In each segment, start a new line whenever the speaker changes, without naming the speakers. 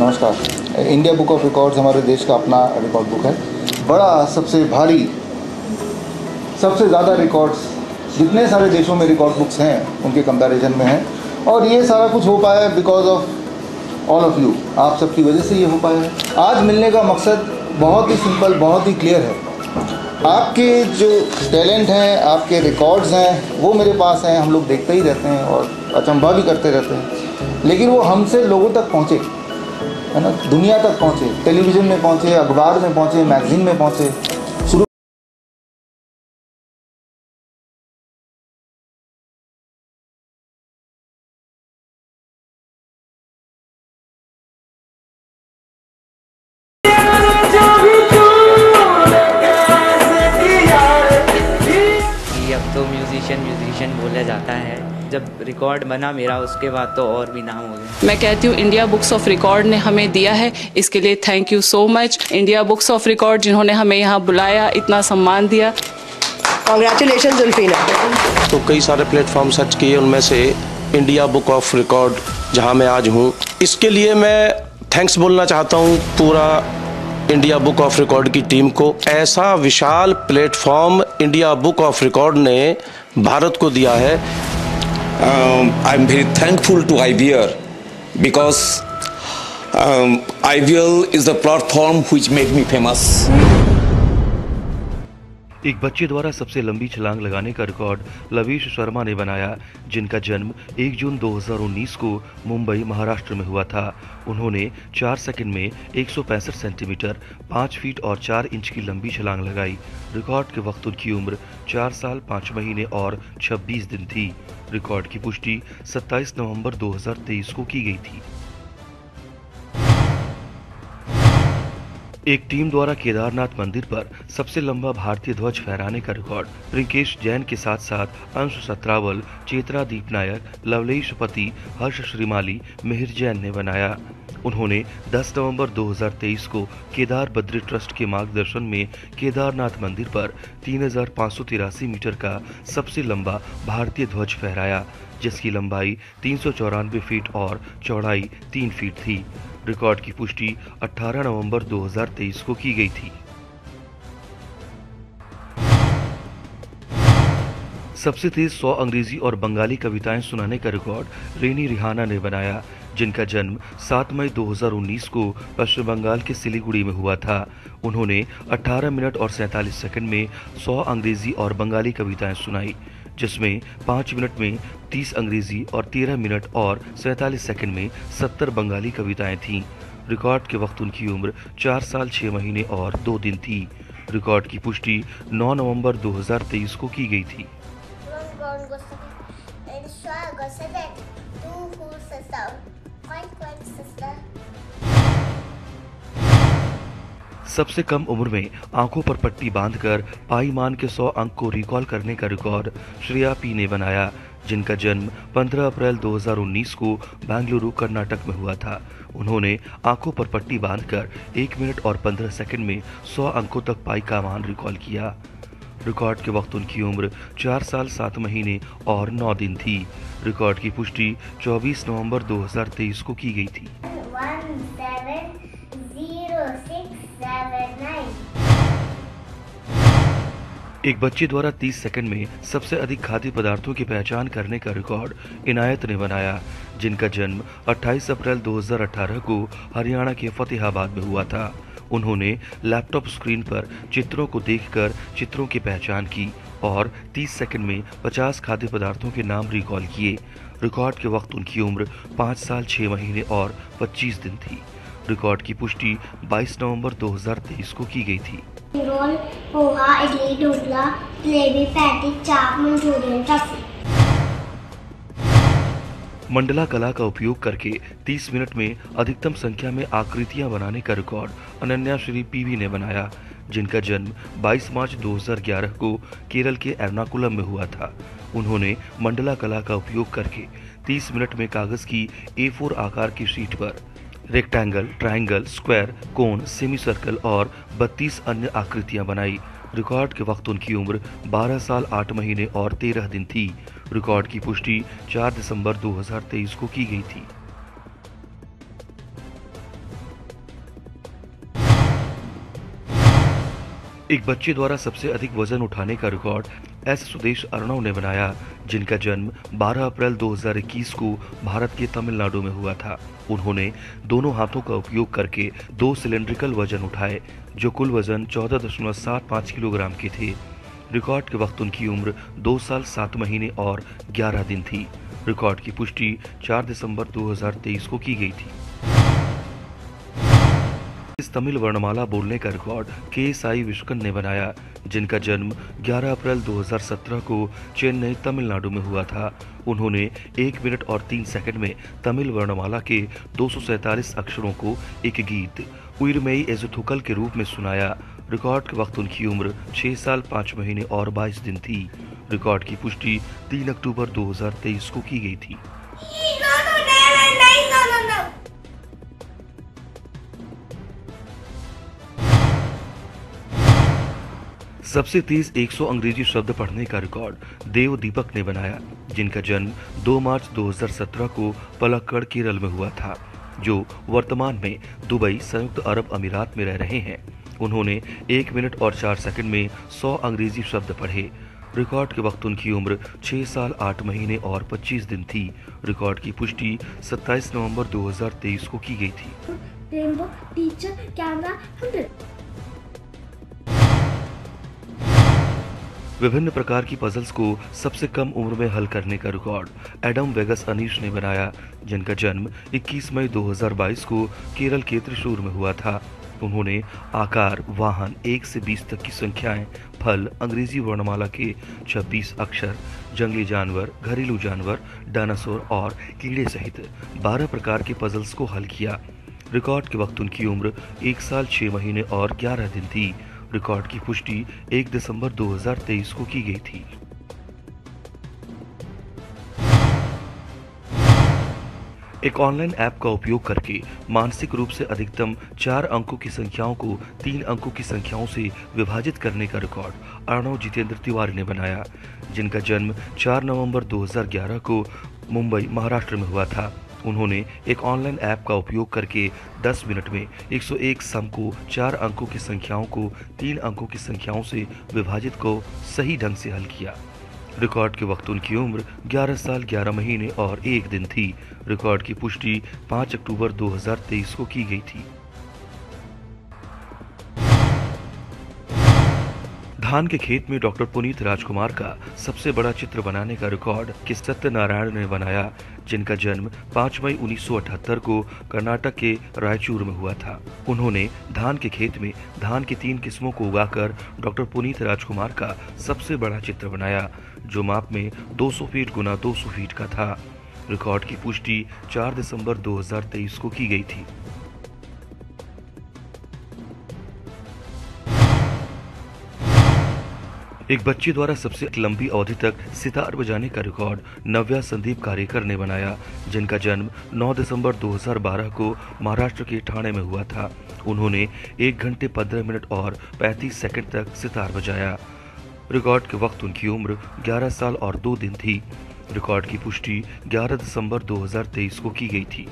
नमस्कार। India book of records हमारे देश का अपना रिकॉर्ड बुक है। बड़ा, सबसे भारी, सबसे ज़्यादा रिकॉर्ड्स जितने सारे देशों में रिकॉर्ड बुक्स हैं उनके कंपैरिजन में हैं। और ये सारा कुछ हो पाया है because of all of you. आप सबकी वजह से ये हो पाया है। आज मिलने का मकसद बहुत ही सिंपल, बहुत ही क्लियर है। आपके जो टैलेंट हैं, आपके रिकॉर्ड्स हैं, वो मेरे पास हैं। हम लोग देखते ही रहते हैं और अचंभा भी करते रहते हैं, लेकिन वो हमसे लोगों तक पहुँचे, है ना, दुनिया तक पहुँचे, टेलीविज़न में पहुँचे, अखबार में पहुँचे, मैगज़ीन में पहुँचे। शुरू
कि अब तो म्यूजिशियन बोला जाता है। जब रिकॉर्ड बना मेरा, उसके बाद तो और भी नाम हो गए।
मैं कहती हूँ इंडिया बुक्स ऑफ रिकॉर्ड ने हमें दिया है, इसके लिए thank you so much. India books of record जिन्होंने हमें यहाँ बुलाया, इतना सम्मान दिया,
कांग्रेचुलेशन जुल्फीना।
तो कई सारे प्लेटफॉर्म सर्च किए, उनमें से इंडिया बुक ऑफ रिकॉर्ड जहां मैं आज हूं, इसके लिए मैं थैंक्स बोलना चाहता हूं पूरा इंडिया बुक ऑफ रिकॉर्ड की टीम को। ऐसा विशाल platform India book of record ने भारत को दिया है।
I'm very thankful to IVR because IVR is the platform which made me famous.
एक बच्चे द्वारा सबसे लंबी छलांग लगाने का रिकॉर्ड लवेश शर्मा ने बनाया, जिनका जन्म 1 जून 2019 को मुंबई, महाराष्ट्र में हुआ था। उन्होंने 4 सेकंड में 165 सेंटीमीटर, 5 फीट और 4 इंच की लंबी छलांग लगाई। रिकॉर्ड के वक्त उनकी उम्र 4 साल 5 महीने और 26 दिन थी। रिकॉर्ड की पुष्टि 27 नवंबर 2023 को की गई थी। एक टीम द्वारा केदारनाथ मंदिर पर सबसे लंबा भारतीय ध्वज फहराने का रिकॉर्ड रिंकेश जैन के साथ साथ अंश सत्रावल, चेतरा दीपनायक, लवलेश पति, हर्ष श्रीमाली, मिहिर जैन ने बनाया। उन्होंने 10 नवंबर 2023 को केदार बद्री ट्रस्ट के मार्गदर्शन में केदारनाथ मंदिर पर 3583 मीटर का सबसे लंबा भारतीय ध्वज फहराया, जिसकी लंबाई 394 फीट और चौड़ाई 3 फीट थी। रिकॉर्ड की पुष्टि 18 नवंबर 2023 को की गई थी। सबसे तेज 100 अंग्रेजी और बंगाली कविताएं सुनाने का रिकॉर्ड रेनी रिहाना ने बनाया, जिनका जन्म 7 मई 2019 को पश्चिम बंगाल के सिलीगुड़ी में हुआ था। उन्होंने 18 मिनट और 47 सेकंड में 100 अंग्रेजी और बंगाली कविताएं सुनाई, जिसमें 5 मिनट में 30 अंग्रेजी और 13 मिनट और 47 सेकंड में 70 बंगाली कविताएं थीं। रिकॉर्ड के वक्त उनकी उम्र 4 साल 6 महीने और 2 दिन थी। रिकॉर्ड की पुष्टि 9 नवंबर 2023 को की गई थी। सबसे कम उम्र में आंखों पर पट्टी बांधकर पाईमान के 100 अंक को रिकॉल करने का रिकॉर्ड श्रेया पी ने बनाया, जिनका जन्म 15 अप्रैल 2019 को बेंगलुरु, कर्नाटक में हुआ था। उन्होंने आंखों पर पट्टी बांधकर 1 मिनट और 15 सेकंड में 100 अंकों तक पाई का मान रिकॉल किया। रिकॉर्ड के वक्त उनकी उम्र 4 साल 7 महीने और 9 दिन थी। रिकॉर्ड की पुष्टि 24 नवंबर 2023 को की गई थी।
170679।
एक बच्चे द्वारा 30 सेकंड में सबसे अधिक खाद्य पदार्थों की पहचान करने का रिकॉर्ड इनायत ने बनाया, जिनका जन्म 28 अप्रैल 2018 को हरियाणा के फतेहाबाद में हुआ था। उन्होंने लैपटॉप स्क्रीन पर चित्रों को देखकर चित्रों की पहचान की और 30 सेकंड में 50 खाद्य पदार्थों के नाम रिकॉल किए। रिकॉर्ड के वक्त उनकी उम्र 5 साल 6 महीने और 25 दिन थी। रिकॉर्ड की पुष्टि 22 नवंबर 2023 को की गई थी।
रोल, पोहा, इडली, ढोकला, जलेबी, पैटी, चाप, मंचूरियन, टॉफी।
मंडला कला का उपयोग करके 30 मिनट में अधिकतम संख्या में आकृतियां बनाने का रिकॉर्ड अनन्या श्री पीवी ने बनाया, जिनका जन्म 22 मार्च 2011 को केरल के एर्नाकुलम में हुआ था। उन्होंने मंडला कला का उपयोग करके 30 मिनट में कागज की A4 आकार की शीट पर रेक्टेंगल, ट्रायंगल, स्क्वायर, कोन, सेमी सर्कल और 32 अन्य आकृतियां बनाई। रिकॉर्ड के वक्त उनकी उम्र 12 साल 8 महीने और 13 दिन थी। रिकॉर्ड की पुष्टि 4 दिसंबर 2023 को की गई थी। एक बच्चे द्वारा सबसे अधिक वजन उठाने का रिकॉर्ड एस सुदेश अर्णव ने बनाया, जिनका जन्म 12 अप्रैल 2021 को भारत के तमिलनाडु में हुआ था। उन्होंने दोनों हाथों का उपयोग करके 2 सिलेंड्रिकल वजन उठाए, जो कुल वजन 14.75 किलोग्राम के थे। रिकॉर्ड के वक्त उनकी उम्र 2 साल 7 महीने और 11 दिन थी। रिकॉर्ड की पुष्टि 4 दिसंबर 2023 को की गई थी। इस तमिल वर्णमाला बोलने का रिकॉर्ड KSI विश्वकर्मा ने बनाया, जिनका जन्म 11 अप्रैल 2017 को चेन्नई तमिलनाडु में हुआ था। उन्होंने 1 मिनट और 3 सेकंड में तमिल वर्णमाला के 247 अक्षरों को एक गीत उइरमेई एजुथुकल के रूप में सुनाया। रिकॉर्ड के वक्त उनकी उम्र 6 साल 5 महीने और 22 दिन थी। रिकॉर्ड की पुष्टि 3 अक्टूबर 2023 को की गई थी। सबसे तेज 100 अंग्रेजी शब्द पढ़ने का रिकॉर्ड देव दीपक ने बनाया, जिनका जन्म 2 मार्च 2017 को पलक्कड़ केरल में हुआ था, जो वर्तमान में दुबई संयुक्त अरब अमीरात में रह रहे हैं। उन्होंने 1 मिनट और 4 सेकंड में 100 अंग्रेजी शब्द पढ़े। रिकॉर्ड के वक्त उनकी उम्र 6 साल 8 महीने और 25 दिन थी। रिकॉर्ड की पुष्टि 27 नवंबर 2023 को की गई थी।
Rainbow teacher camera 100।
विभिन्न प्रकार की पजल्स को सबसे कम उम्र में हल करने का रिकॉर्ड एडम वेगस अनीश ने बनाया, जिनका जन्म 21 मई 2022 को केरल के त्रिशूर में हुआ था। उन्होंने आकार, वाहन, 1 से 20 तक की संख्याएं, फल, अंग्रेजी वर्णमाला के 26 अक्षर, जंगली जानवर, घरेलू जानवर, डायनासोर और कीड़े सहित 12 प्रकार के पजल्स को हल किया। रिकॉर्ड के वक्त उनकी उम्र 1 साल 6 महीने और 11 दिन थी। रिकॉर्ड की पुष्टि 1 दिसंबर 2023 को की गई थी। एक ऑनलाइन ऐप का उपयोग करके मानसिक रूप से अधिकतम 4 अंकों की संख्याओं को 3 अंकों की संख्याओं से विभाजित करने का रिकॉर्ड अर्णव जितेंद्र तिवारी ने बनाया, जिनका जन्म 4 नवंबर 2011 को मुंबई, महाराष्ट्र में हुआ था। उन्होंने एक ऑनलाइन ऐप का उपयोग करके 10 मिनट में 101 सम को 4 अंकों की संख्याओं को 3 अंकों की संख्याओं से विभाजित को सही ढंग से हल किया। रिकॉर्ड के वक्त उनकी उम्र 11 साल 11 महीने और 1 दिन थी। रिकॉर्ड की पुष्टि 5 अक्टूबर 2023 को की गई थी। धान के खेत में डॉक्टर पुनीत राजकुमार का सबसे बड़ा चित्र बनाने का रिकॉर्ड के सत्यनारायण ने बनाया, जिनका जन्म 5 मई 1978 को कर्नाटक के रायचूर में हुआ था। उन्होंने धान के खेत में धान की 3 किस्मों को उगाकर डॉक्टर पुनीत राजकुमार का सबसे बड़ा चित्र बनाया, जो माप में 200 फीट गुना 200 फीट का था। रिकॉर्ड की पुष्टि 4 दिसंबर 2023 को की गई थी। एक बच्चे द्वारा सबसे लंबी अवधि तक सितार बजाने का रिकॉर्ड नव्या संदीप कारेकर ने बनाया, जिनका जन्म 9 दिसंबर 2012 को महाराष्ट्र के ठाणे में हुआ था। उन्होंने 1 घंटे 15 मिनट और 35 सेकंड तक सितार बजाया। रिकॉर्ड के वक्त उनकी उम्र 11 साल और 2 दिन थी। रिकॉर्ड की पुष्टि 11 दिसंबर 2023 को की गई थी।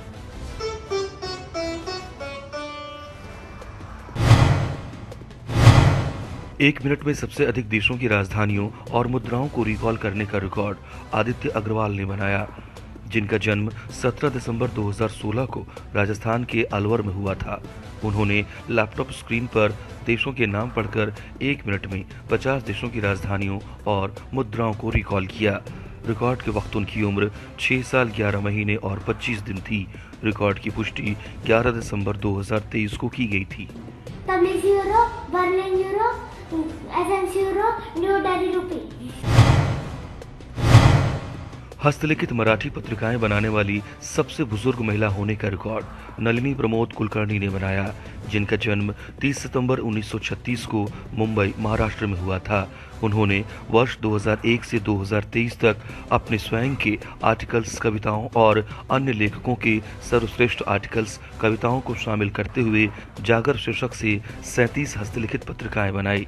एक मिनट में सबसे अधिक देशों की राजधानियों और मुद्राओं को रिकॉल करने का रिकॉर्ड आदित्य अग्रवाल ने बनाया, जिनका जन्म 17 दिसंबर 2016 को राजस्थान के अलवर में हुआ था। उन्होंने लैपटॉप स्क्रीन पर देशों के नाम पढ़कर 1 मिनट में 50 देशों की राजधानियों और मुद्राओं को रिकॉल किया। रिकॉर्ड के वक्त उनकी उम्र 6 साल 11 महीने और 25 दिन थी। रिकॉर्ड की पुष्टि 11 दिसंबर 2023 को की गई थी।
Tamil euro, Berlin euro, Athens euro, new Delhi rupee.
हस्तलिखित मराठी पत्रिकाएं बनाने वाली सबसे बुजुर्ग महिला होने का रिकॉर्ड नलिनी प्रमोद कुलकर्णी ने बनाया, जिनका जन्म 30 सितंबर 1936 को मुंबई, महाराष्ट्र में हुआ था। उन्होंने वर्ष 2001 से 2023 तक अपने स्वयं के आर्टिकल्स, कविताओं और अन्य लेखकों के सर्वश्रेष्ठ आर्टिकल्स, कविताओं को शामिल करते हुए जागर शीर्षक से 37 हस्तलिखित पत्रिकाएं बनाई।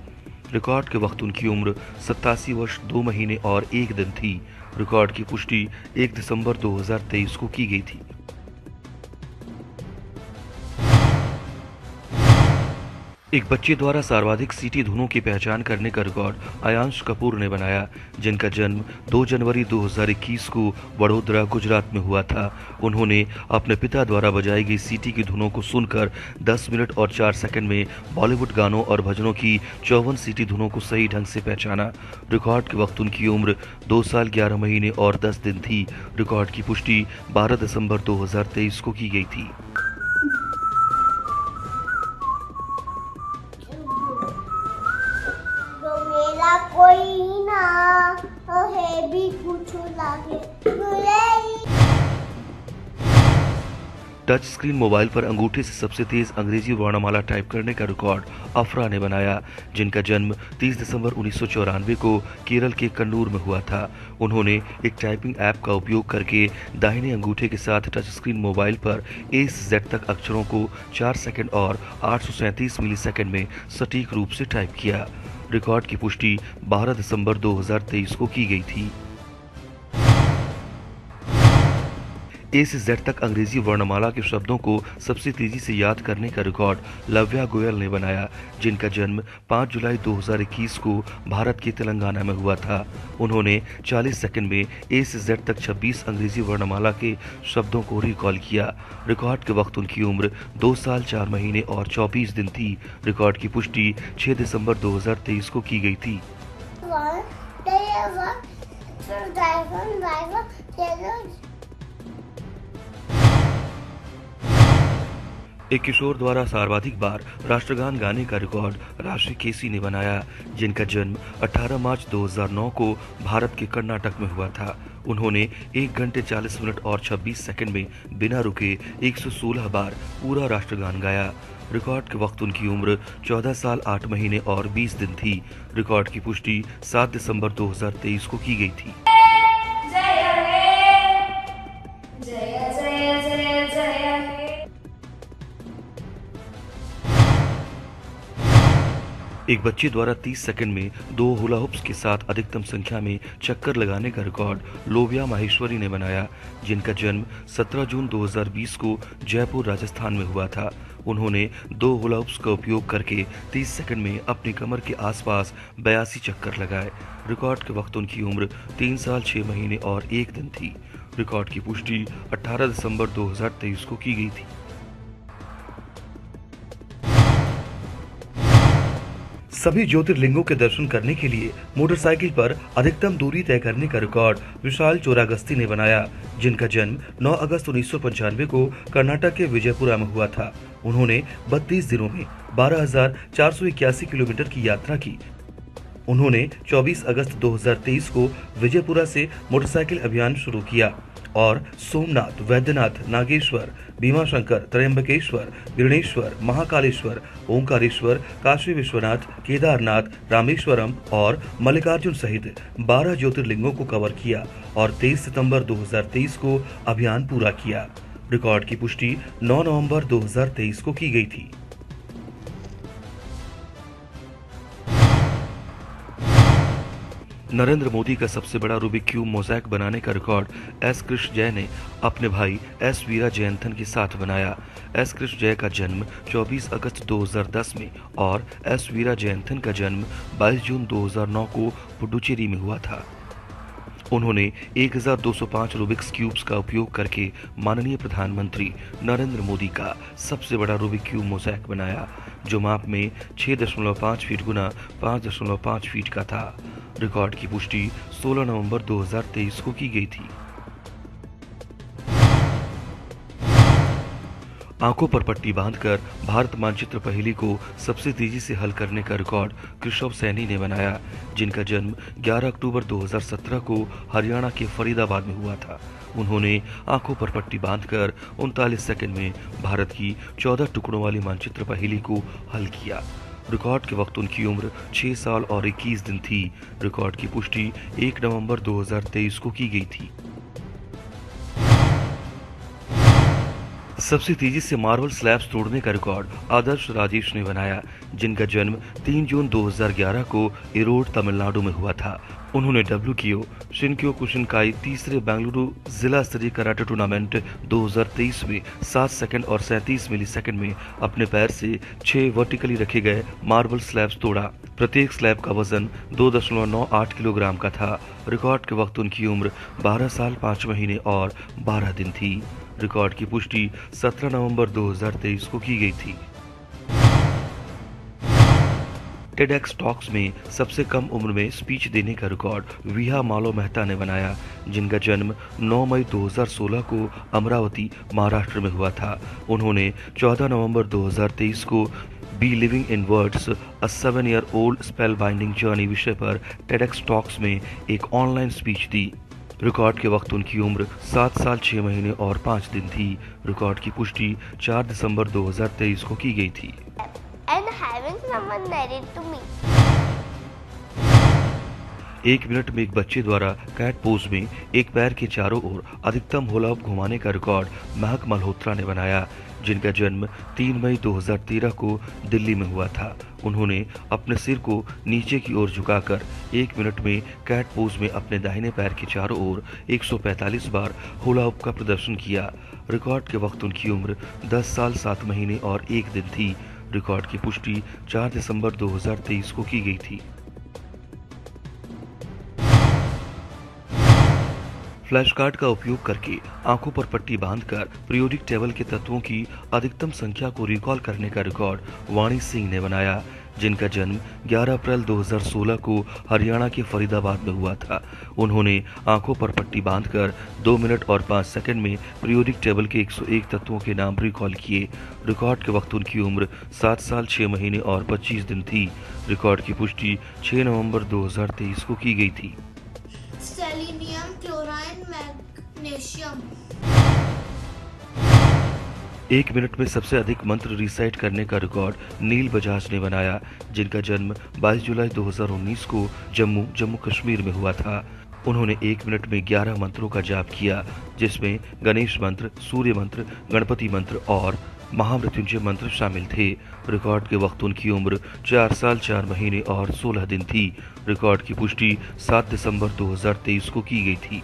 रिकॉर्ड के वक्त उनकी उम्र 87 वर्ष 2 महीने और 1 दिन थी। रिकॉर्ड की पुष्टि 1 दिसंबर 2023 को की गई थी। एक बच्चे द्वारा सर्वाधिक सीटी धुनों की पहचान करने का रिकॉर्ड आयांश कपूर ने बनाया, जिनका जन्म 2 जनवरी 2021 को वडोदरा, गुजरात में हुआ था। उन्होंने अपने पिता द्वारा बजाई गई सीटी की धुनों को सुनकर 10 मिनट और 4 सेकंड में बॉलीवुड गानों और भजनों की 54 सीटी धुनों को सही ढंग से पहचाना। रिकॉर्ड के वक्त उनकी उम्र 2 साल 11 महीने और 10 दिन थी। रिकॉर्ड की पुष्टि 12 दिसंबर 2023 को की गई थी।
मेरा कोई ना है भी कुछ लागे
टच स्क्रीन मोबाइल पर अंगूठे से सबसे तेज अंग्रेजी वर्णमाला टाइप करने का रिकॉर्ड अफरा ने बनाया, जिनका जन्म 30 दिसंबर 1994 को केरल के कन्नूर में हुआ था। उन्होंने एक टाइपिंग ऐप का उपयोग करके दाहिने अंगूठे के साथ टच स्क्रीन मोबाइल पर A से Z तक अक्षरों को 4 सेकंड और 837 मिलीसेकंड में सटीक रूप से टाइप किया। रिकॉर्ड की पुष्टि 12 दिसंबर 2023 को की गई थी। A से Z तक अंग्रेजी वर्णमाला के शब्दों को सबसे तेजी से याद करने का रिकॉर्ड लव्या गोयल ने बनाया, जिनका जन्म 5 जुलाई 2021 को भारत के तेलंगाना में हुआ था। उन्होंने 40 सेकंड में A से Z तक 26 अंग्रेजी वर्णमाला के शब्दों को रिकॉल किया। रिकॉर्ड के वक्त उनकी उम्र 2 साल 4 महीने और 24 दिन थी। रिकॉर्ड की पुष्टि 6 दिसंबर 2023 को की गई थी। एक किशोर द्वारा सर्वाधिक बार राष्ट्रगान गाने का रिकॉर्ड राशि केसी ने बनाया, जिनका जन्म 18 मार्च 2009 को भारत के कर्नाटक में हुआ था। उन्होंने 1 घंटे 40 मिनट और 26 सेकंड में बिना रुके 116 बार पूरा राष्ट्रगान गाया। रिकॉर्ड के वक्त उनकी उम्र 14 साल 8 महीने और 20 दिन थी। रिकॉर्ड की पुष्टि 7 दिसंबर 2023 को की गई थी। एक बच्चे द्वारा 30 सेकंड में 2 हुला हुप्स के साथ अधिकतम संख्या में चक्कर लगाने का रिकॉर्ड लोबिया माहेश्वरी ने बनाया, जिनका जन्म 17 जून 2020 को जयपुर, राजस्थान में हुआ था। उन्होंने 2 हुला हुप्स का उपयोग करके 30 सेकंड में अपनी कमर के आसपास 82 चक्कर लगाए। रिकॉर्ड के वक्त उनकी उम्र 3 साल 6 महीने और 1 दिन थी। रिकॉर्ड की पुष्टि 18 दिसंबर 2023 को की गई थी। सभी ज्योतिर्लिंगों के दर्शन करने के लिए मोटरसाइकिल पर अधिकतम दूरी तय करने का रिकॉर्ड विशाल चोरागस्ती ने बनाया, जिनका जन्म 9 अगस्त 1995 को कर्नाटक के विजयपुरा में हुआ था। उन्होंने 32 दिनों में 12,481 किलोमीटर की यात्रा की। उन्होंने 24 अगस्त 2023 को विजयपुरा से मोटरसाइकिल अभियान शुरू किया और सोमनाथ, वैद्यनाथ, नागेश्वर, भीमाशंकर, त्रयंबकेश्वर, गिरणेश्वर, महाकालेश्वर, ओंकारेश्वर, काशी विश्वनाथ, केदारनाथ, रामेश्वरम और मल्लिकार्जुन सहित 12 ज्योतिर्लिंगों को कवर किया और 23 सितंबर 2023 को अभियान पूरा किया। रिकॉर्ड की पुष्टि 9 नवंबर 2023 को की गई थी। नरेंद्र मोदी का सबसे बड़ा रूबिक क्यूब मोज़ैक बनाने का रिकॉर्ड एस कृष्ण जय ने अपने भाई एस वीरा जयंतन के साथ बनाया। एस कृष्ण जय का जन्म 24 अगस्त 2010 में और एस वीरा जयंतन का जन्म 22 जून 2009 को पुडुचेरी में हुआ था। उन्होंने 1205 रूबिक्स क्यूब्स का उपयोग करके माननीय प्रधानमंत्री नरेंद्र मोदी का सबसे बड़ा रूबिक क्यूब मोज़ैक बनाया, जो माप में 6.5 फीट गुना 5.5 फीट का था। रिकॉर्ड की पुष्टि 16 नवंबर 2023 को की गई थी। आंखों पर पट्टी बांधकर भारत मानचित्र पहेली को सबसे तेजी से हल करने का रिकॉर्ड केशव सैनी ने बनाया, जिनका जन्म 11 अक्टूबर 2017 को हरियाणा के फरीदाबाद में हुआ था। उन्होंने आंखों पर पट्टी बांधकर 39 सेकंड में भारत की 14 टुकड़ों वाली मानचित्र पहेली को हल किया। रिकॉर्ड के वक्त उनकी उम्र 6 साल और 21 दिन थी। रिकॉर्ड की पुष्टि 1 नवंबर 2023 को की गई थी। सबसे तेजी से मार्बल स्लैब्स तोड़ने का रिकॉर्ड आदर्श राजेश ने बनाया, जिनका जन्म 3 जून 2011 को इरोड तमिलनाडु में हुआ था। उन्होंने डब्ल्यूक्यू शिनक्यो कुशिनकाई तीसरे बेंगलुरु जिला स्तरीय कराटे टूर्नामेंट 2023 में 7 सेकंड और 37 मिलीसेकंड में अपने पैर से 6 वर्टिकली रखे गए मार्बल स्लैब्स तोड़ा। प्रत्येक स्लैब का वजन 2.98 किलोग्राम का था। रिकॉर्ड के वक्त उनकी उम्र 12 साल 5 महीने और 12 दिन थी। रिकॉर्ड की पुष्टि 17 नवंबर 2023 को की गई थी। टेडेक्स टॉक्स में सबसे कम उम्र में स्पीच देने का रिकॉर्ड विहा मालो मेहता ने बनाया, जिनका जन्म 9 मई 2016 को अमरावती, महाराष्ट्र में हुआ था। उन्होंने 14 नवंबर 2023 को B living in words a 7-year-old spell binding journey विषय पर टेडेक्स टॉक्स में एक ऑनलाइन स्पीच दी। रिकॉर्ड के वक्त उनकी उम्र 7 साल 6 महीने और 5 दिन थी। रिकॉर्ड की पुष्टि 4 दिसंबर 2023 को की गई थी।
And having someone narrate to me.
1 minute में एक बच्चे द्वारा कैट पोज में एक पैर के चारों ओर अधिकतम होला होप घुमाने का रिकॉर्ड महक मल्होत्रा ने बनाया, जिनका जन्म 3 मई 2013 को दिल्ली में हुआ था। उन्होंने अपने सिर को नीचे की ओर झुकाकर 1 मिनट में कैट पोज में अपने दाहिने पैर के चारों ओर 145 बार होला होप का प्रदर्शन किया। रिकॉर्ड के वक्त उनकी उम्र 10 साल 7 महीने और 1 दिन थी। रिकॉर्ड की पुष्टि 4 दिसंबर 2023 को की गई थी। फ्लैश कार्ड का उपयोग करके आंखों पर पट्टी बांधकर पीरियोडिक टेबल के तत्वों की अधिकतम संख्या को रिकॉल करने का रिकॉर्ड वाणी सिंह ने बनाया, जिनका जन्म 11 अप्रैल 2016 को हरियाणा के फरीदाबाद में हुआ था। उन्होंने आंखों पर पट्टी बांधकर 2 मिनट और 5 सेकंड में पीरियोडिक टेबल के 101 तत्वों के नाम रिकॉल किए। रिकॉर्ड के वक्त उनकी उम्र 7 साल 6 महीने और 25 दिन थी। रिकॉर्ड की पुष्टि 6 नवंबर 2023 को की गई थी।
Selenium, chlorine, magnesium.
1 मिनट में सबसे अधिक मंत्र रिसाइट करने का रिकॉर्ड नील बजाज ने बनाया, जिनका जन्म 22 जुलाई 2019 को जम्मू कश्मीर में हुआ था। उन्होंने 1 मिनट में 11 मंत्रों का जाप किया, जिसमें गणेश मंत्र, सूर्य मंत्र, गणपति मंत्र और महामृत्युंजय मंत्र शामिल थे। रिकॉर्ड के वक्त उनकी उम्र 4 साल 4 महीने और 16 दिन थी। रिकॉर्ड की पुष्टि 7 दिसंबर 2023 को की गई थी।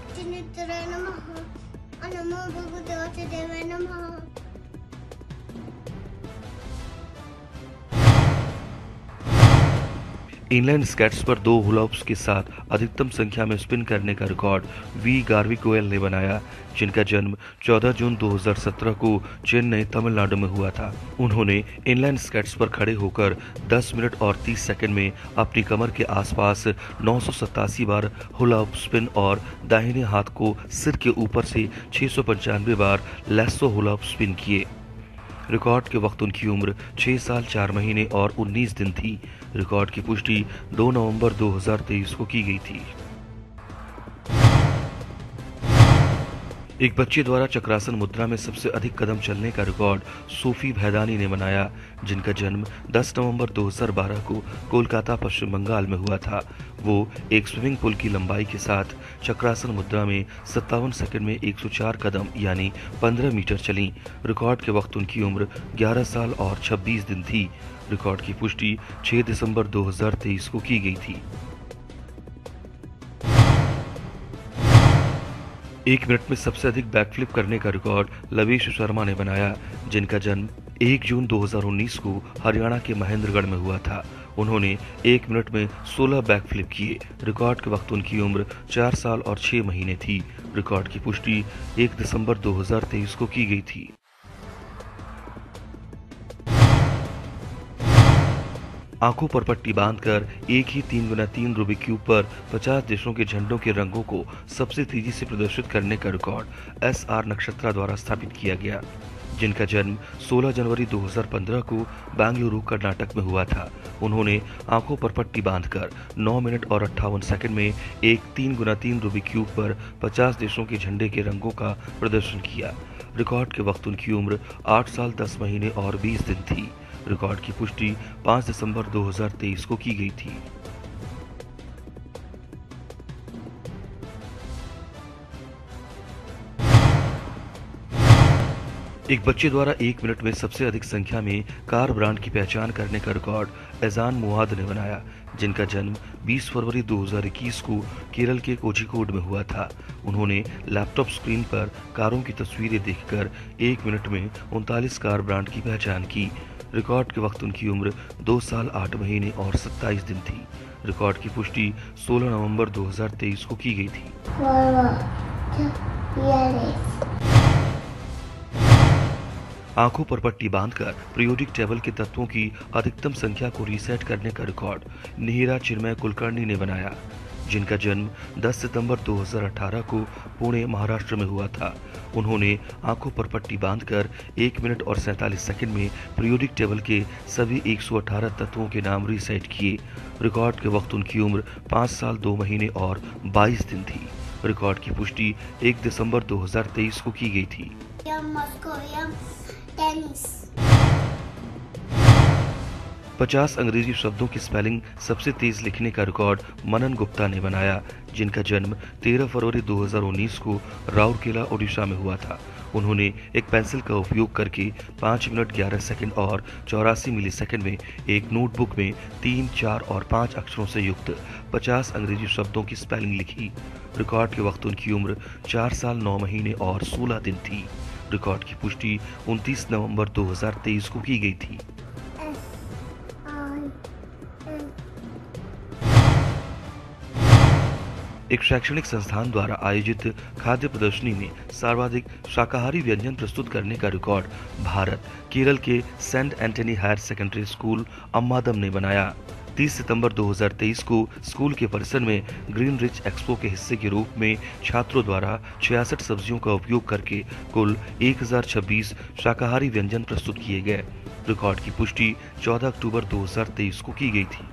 इनलाइन स्केट्स पर 2 हुला हूप्स के साथ अधिकतम संख्या में स्पिन करने का रिकॉर्ड वी गार्विकोएल ने बनाया, जिनका जन्म 14 जून 2017 को चेन्नई, तमिलनाडु में हुआ था। उन्होंने इनलाइन स्केट्स पर खड़े होकर 10 मिनट और 30 सेकंड में अपनी कमर के आसपास 987 बार हुला हूप स्पिन और दाहिने हाथ को सिर के ऊपर से 695 बार लैसो हुला हूप स्पिन किए। रिकॉर्ड के वक्त उनकी उम्र 6 साल 4 महीने और 19 दिन थी। रिकॉर्ड की पुष्टि 2 नवंबर 2023 को की गई थी। एक बच्चे द्वारा चक्रासन मुद्रा में सबसे अधिक कदम चलने का रिकॉर्ड सूफी भैदानी ने बनाया, जिनका जन्म 10 नवंबर 2012 को कोलकाता, पश्चिम बंगाल में हुआ था। वो एक स्विमिंग पूल की लंबाई के साथ चक्रासन मुद्रा में 57 सेकंड में 104 कदम यानी 15 मीटर चलीं। रिकॉर्ड के वक्त उनकी उम्र 11 साल और 26 दिन थी। रिकॉर्ड की पुष्टि 6 दिसंबर 2023 को की गई थी। 1 मिनट में सबसे अधिक बैकफ्लिप करने का रिकॉर्ड लवेश शर्मा ने बनाया, जिनका जन्म 1 जून 2019 को हरियाणा के महेंद्रगढ़ में हुआ था। उन्होंने 1 मिनट में 16 बैकफ्लिप किए। रिकॉर्ड के वक्त उनकी उम्र 4 साल और 6 महीने थी। रिकॉर्ड की पुष्टि 1 दिसंबर 2023 को की गई थी। आंखों पर पट्टी बांधकर एक ही 3x3 रूबिक क्यूब पर 50 देशों के झंडों के रंगों को सबसे तेजी से प्रदर्शित करने का रिकॉर्ड एस.आर. नक्षत्रा द्वारा स्थापित किया गया, जिनका जन्म 16 जनवरी 2015 को बेंगलुरु, कर्नाटक में हुआ था। उन्होंने आंखों पर पट्टी बांधकर 9 मिनट और 58 सेकंड में एक 3x3 रूबिक क्यूब पर 50 देशों के झंडे के रंगों का प्रदर्शन किया। रिकॉर्ड के वक्त उनकी उम्र 8 साल 10 महीने और 20 दिन थी। रिकॉर्ड की पुष्टि 5 दिसंबर 2023 को की गई थी। एक बच्चे द्वारा 1 मिनट में सबसे अधिक संख्या में कार ब्रांड की पहचान करने का रिकॉर्ड एजान मुआद ने बनाया, जिनका जन्म 20 फरवरी 2021 को केरल के कोझिकोड में हुआ था। उन्होंने लैपटॉप स्क्रीन पर कारों की तस्वीरें देखकर 1 मिनट में 39 कार ब्रांड की पहचान की। रिकॉर्ड के वक्त उनकी उम्र 2 साल 8 महीने और 27 दिन थी। रिकॉर्ड की पुष्टि 16 नवंबर 2023 को की गई थी। आंखों पर पट्टी बांधकर पीरियोडिक टेबल के तत्वों की अधिकतम संख्या को रीसेट करने का रिकॉर्ड निहिरा चिन्मय कुलकर्णी ने बनाया, जिनका जन्म 10 सितंबर 2018 को पुणे, महाराष्ट्र में हुआ था। उन्होंने आंखों पर पट्टी बांधकर 1 मिनट और 47 सेकंड में पीरियोडिक टेबल के सभी 118 तत्वों के नाम रीसेट किए। रिकॉर्ड के वक्त उनकी उम्र 5 साल 2 महीने और 22 दिन थी। रिकॉर्ड की पुष्टि 1 दिसंबर 2023 को की गई थी। 50 अंग्रेजी शब्दों की स्पेलिंग सबसे तेज लिखने का रिकॉर्ड मनन गुप्ता ने बनाया, जिनका जन्म 13 फरवरी 2019 को राउरकेला, ओडिशा में हुआ था। उन्होंने एक पेंसिल का उपयोग करके 5 मिनट 11 सेकंड और 84 मिलीसेकंड में एक नोटबुक में 3, 4 और 5 अक्षरों से युक्त 50 अंग्रेजी शब्दों की स्पेलिंग लिखी। रिकॉर्ड के वक्त उनकी उम्र 4 साल 9 महीने और 16 दिन थी। रिकॉर्ड की पुष्टि 29 नवंबर 2023 को की गई थी। एक शैक्षणिक संस्थान द्वारा आयोजित खाद्य प्रदर्शनी में सर्वाधिक शाकाहारी व्यंजन प्रस्तुत करने का रिकॉर्ड भारत, केरल के saint Antony higher secondary school Ammadam ने बनाया। 30 सितंबर 2023 को स्कूल के परिसर में ग्रीन रिच एक्सपो के हिस्से के रूप में छात्रों द्वारा 66 सब्जियों का उपयोग करके कुल 1026 शाकाहारी व्यंजन प्रस्तुत किए गए। रिकॉर्ड की पुष्टि 14 अक्टूबर 2023 को की गई थी।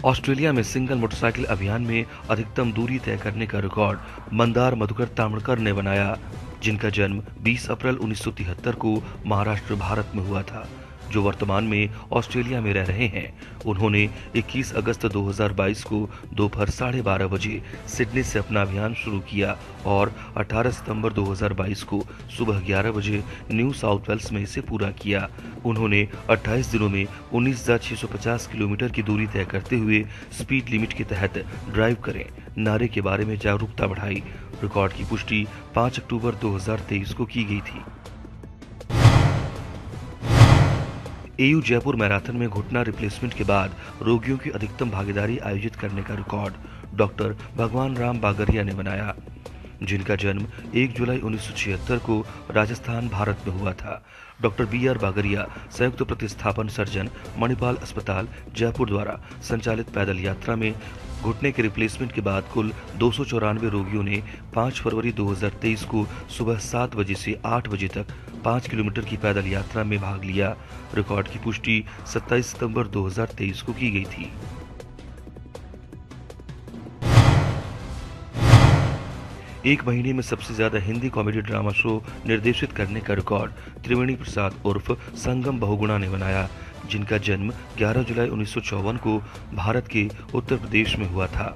ऑस्ट्रेलिया में सिंगल मोटरसाइकिल अभियान में अधिकतम दूरी तय करने का रिकॉर्ड मंदार मधुकर तामड़कर ने बनाया, जिनका जन्म 20 अप्रैल 1973 को महाराष्ट्र, भारत में हुआ था, जो वर्तमान में ऑस्ट्रेलिया में रह रहे हैं। उन्होंने 21 अगस्त 2022 को दोपहर 12:30 बजे सिडनी से अपना अभियान शुरू किया और 18 सितंबर 2022 को सुबह 11 बजे न्यू साउथ वेल्स में इसे पूरा किया। उन्होंने 28 दिनों में 19,650 किलोमीटर की दूरी तय करते हुए स्पीड लिमिट के तहत ड्राइव करें नारे के बारे में जागरूकता बढ़ाई। रिकॉर्ड की पुष्टि 5 अक्टूबर 2023 को की गई थी। एयू जयपुर मैराथन में घुटना रिप्लेसमेंट के बाद रोगियों की अधिकतम भागीदारी आयोजित करने का रिकॉर्ड डॉक्टर भगवान राम बागरिया ने बनाया, जिनका जन्म 1 जुलाई 1976 को राजस्थान, भारत में हुआ था। डॉक्टर BR बागरिया संयुक्त प्रतिस्थापन सर्जन, मणिपाल अस्पताल, जयपुर द्वारा संचालित पैदल यात्रा में घुटने के रिप्लेसमेंट के बाद कुल 294 रोगियों ने 5 फरवरी 2023 को सुबह 7 बजे से 8 बजे तक 5 किलोमीटर की पैदल यात्रा में भाग लिया। रिकॉर्ड की पुष्टि 27 सितंबर 2023 को की गई थी। एक महीने में सबसे ज्यादा हिंदी कॉमेडी ड्रामा शो निर्देशित करने का रिकॉर्ड त्रिवेणी प्रसाद उर्फ संगम बहुगुणा ने बनाया, जिनका जन्म 11 जुलाई 1954 को भारत के उत्तर प्रदेश में हुआ था।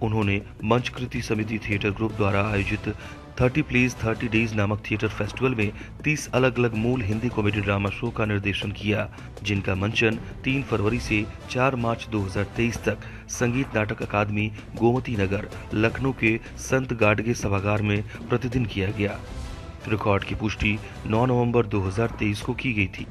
उन्होंने मंचकृति समिति थिएटर ग्रुप द्वारा आयोजित 30 प्लेज 30 डेज नामक थिएटर फेस्टिवल में 30 अलग अलग मूल हिंदी कॉमेडी ड्रामा शो का निर्देशन किया, जिनका मंचन 3 फरवरी से 4 मार्च 2023 तक संगीत नाटक अकादमी, गोमती नगर, लखनऊ के संत गाडगे सभागार में प्रतिदिन किया गया। रिकॉर्ड की पुष्टि 9 नवंबर 2023 को की गई थी।